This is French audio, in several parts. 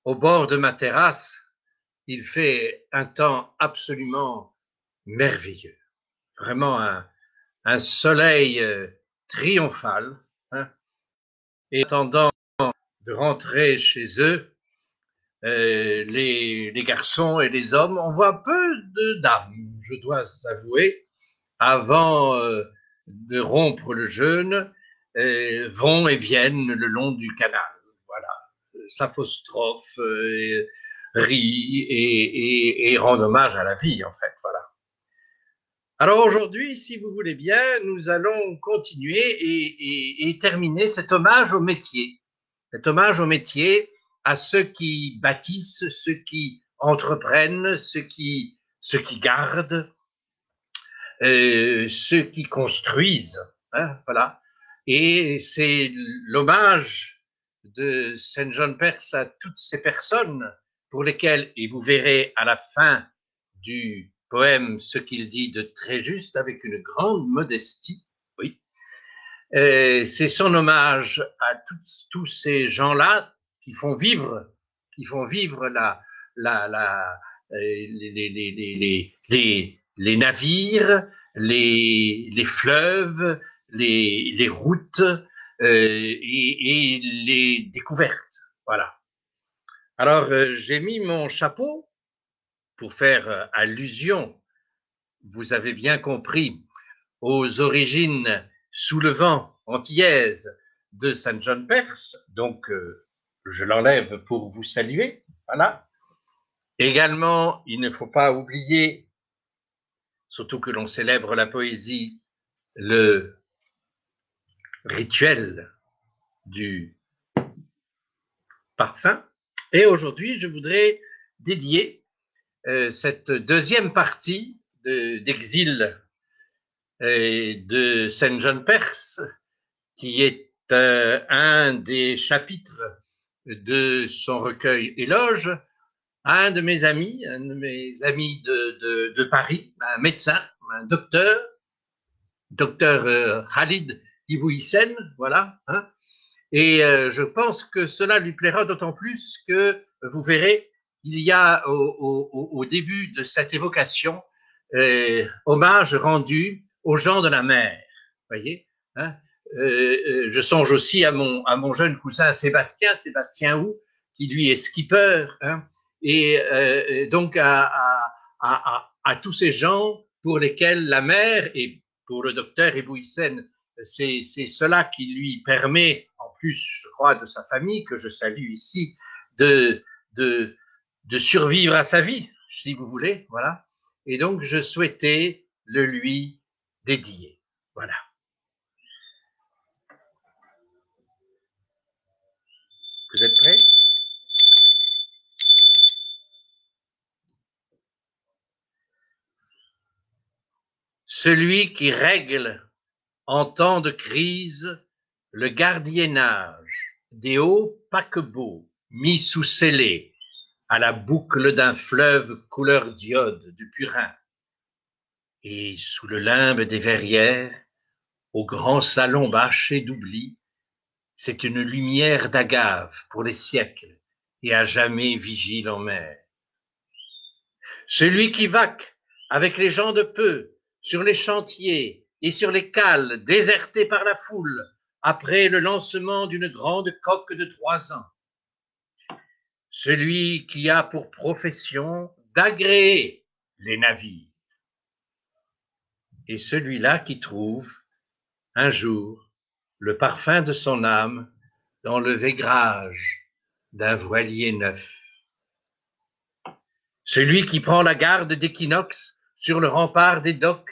au bord de ma terrasse, il fait un temps absolument merveilleux. Vraiment un soleil triomphal. Hein. Et en attendant de rentrer chez eux, les garçons et les hommes, on voit peu de dames, je dois avouer, avant de rompre le jeûne, vont et viennent le long du canal. Voilà, s'apostrophent, rient et rendent hommage à la vie, en fait. Voilà. Alors aujourd'hui, si vous voulez bien, nous allons continuer et terminer cet hommage au métier. Cet hommage au métier à ceux qui bâtissent, ceux qui entreprennent, ceux qui gardent, ceux qui construisent. Hein, voilà. Et c'est l'hommage de Saint John Perse à toutes ces personnes pour lesquelles, et vous verrez à la fin du poème ce qu'il dit de très juste avec une grande modestie, oui, c'est son hommage à tous ces gens-là qui font vivre les navires, les fleuves, les routes et les découvertes. Voilà. Alors, j'ai mis mon chapeau pour faire allusion, vous avez bien compris, aux origines sous le vent antillaises de Saint John Perse. Donc, je l'enlève pour vous saluer. Voilà. Également, il ne faut pas oublier, surtout que l'on célèbre la poésie, le rituel du parfum. Et aujourd'hui, je voudrais dédier cette deuxième partie d'exil de Saint John Perse, qui est un des chapitres de son recueil Éloge, à un de mes amis de Paris, un médecin, un docteur Khalid Ibouhissen, voilà. Hein. Et je pense que cela lui plaira d'autant plus que, vous verrez, il y a au début de cette évocation hommage rendu aux gens de la mer, voyez. Hein. Je songe aussi à mon jeune cousin Sébastien Hou, qui lui est skipper, hein, et donc à tous ces gens pour lesquels la mer, et pour le docteur Ibouhissen, c'est cela qui lui permet, en plus, je crois, de sa famille, que je salue ici, de survivre à sa vie, si vous voulez, voilà. Et donc, je souhaitais le lui dédier. Voilà. Vous êtes prêts? Celui qui règle en temps de crise le gardiennage des hauts paquebots mis sous scellés à la boucle d'un fleuve couleur d'iode du purin, et sous le limbe des verrières, au grand salon bâché d'oubli, c'est une lumière d'agave pour les siècles et à jamais vigile en mer. Celui qui vaque avec les gens de peu sur les chantiers et sur les cales désertés par la foule après le lancement d'une grande coque de 3 ans. Celui qui a pour profession d'agréer les navires. Et celui-là qui trouve, un jour, le parfum de son âme dans le vaigrage d'un voilier neuf. Celui qui prend la garde d'équinoxe sur le rempart des docks,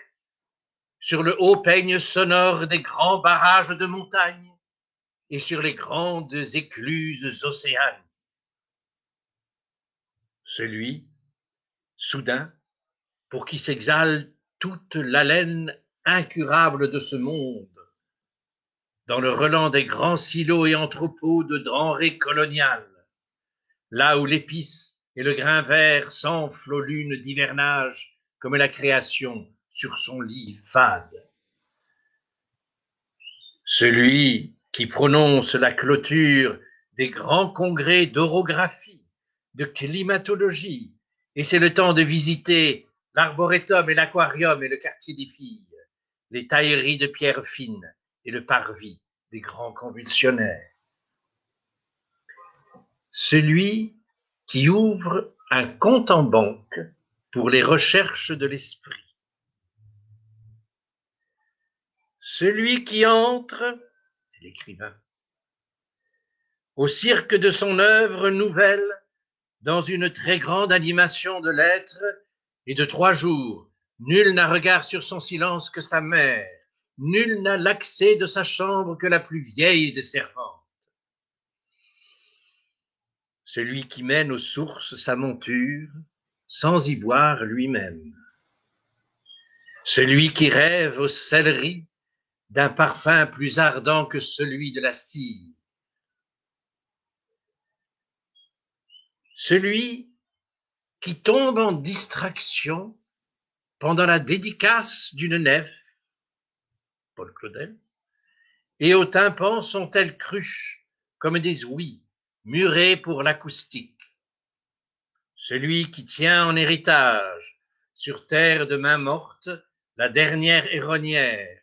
sur le haut peigne sonore des grands barrages de montagne et sur les grandes écluses océanes. Celui, soudain, pour qui s'exhale toute l'haleine incurable de ce monde, dans le relent des grands silos et entrepôts de denrées coloniales, là où l'épice et le grain vert s'enflent aux lunes d'hivernage comme la création sur son lit fade. Celui qui prononce la clôture des grands congrès d'orographie, de climatologie, et c'est le temps de visiter l'arboretum et l'aquarium et le quartier des filles, les tailleries de pierre fine et le parvis des grands convulsionnaires. Celui qui ouvre un compte en banque pour les recherches de l'esprit. Celui qui entre, c'est l'écrivain, au cirque de son œuvre nouvelle, dans une très grande animation de l'être, et de 3 jours, nul n'a regard sur son silence que sa mère, nul n'a l'accès de sa chambre que la plus vieille des servantes. Celui qui mène aux sources sa monture, sans y boire lui-même. Celui qui rêve aux céleris d'un parfum plus ardent que celui de la cire. Celui qui tombe en distraction pendant la dédicace d'une nef, Paul Claudel, et aux tympans sont-elles cruches comme des ouïes murées pour l'acoustique. Celui qui tient en héritage, sur terre de main morte, la dernière héronnière,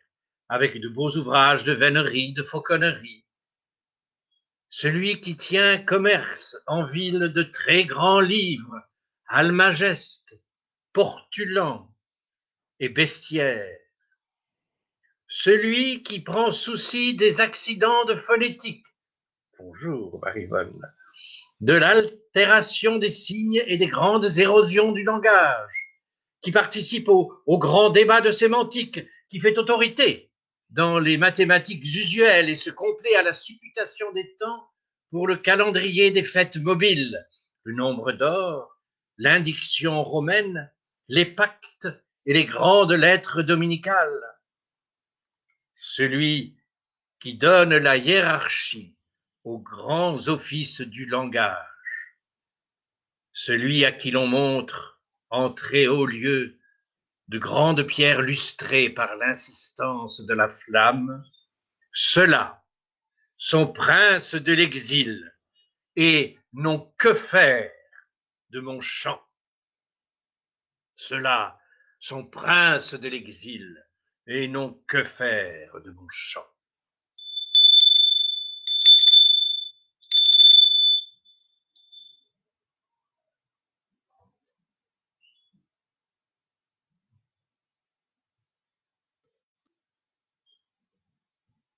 avec de beaux ouvrages de vénerie, de fauconnerie. Celui qui tient commerce en ville de très grands livres, Almageste, Portulan et Bestiaire. Celui qui prend souci des accidents de phonétique. Bonjour, Marivonne. De l'altération des signes et des grandes érosions du langage, qui participe au grand débat de sémantique, qui fait autorité dans les mathématiques usuelles et se complaît à la supputation des temps pour le calendrier des fêtes mobiles, le nombre d'or, l'indiction romaine, les pactes et les grandes lettres dominicales. Celui qui donne la hiérarchie aux grands offices du langage. Celui à qui l'on montre, en très haut lieu, de grandes pierres lustrées par l'insistance de la flamme, ceux-là sont princes de l'exil et n'ont que faire de mon chant. Ceux-là sont princes de l'exil et n'ont que faire de mon chant.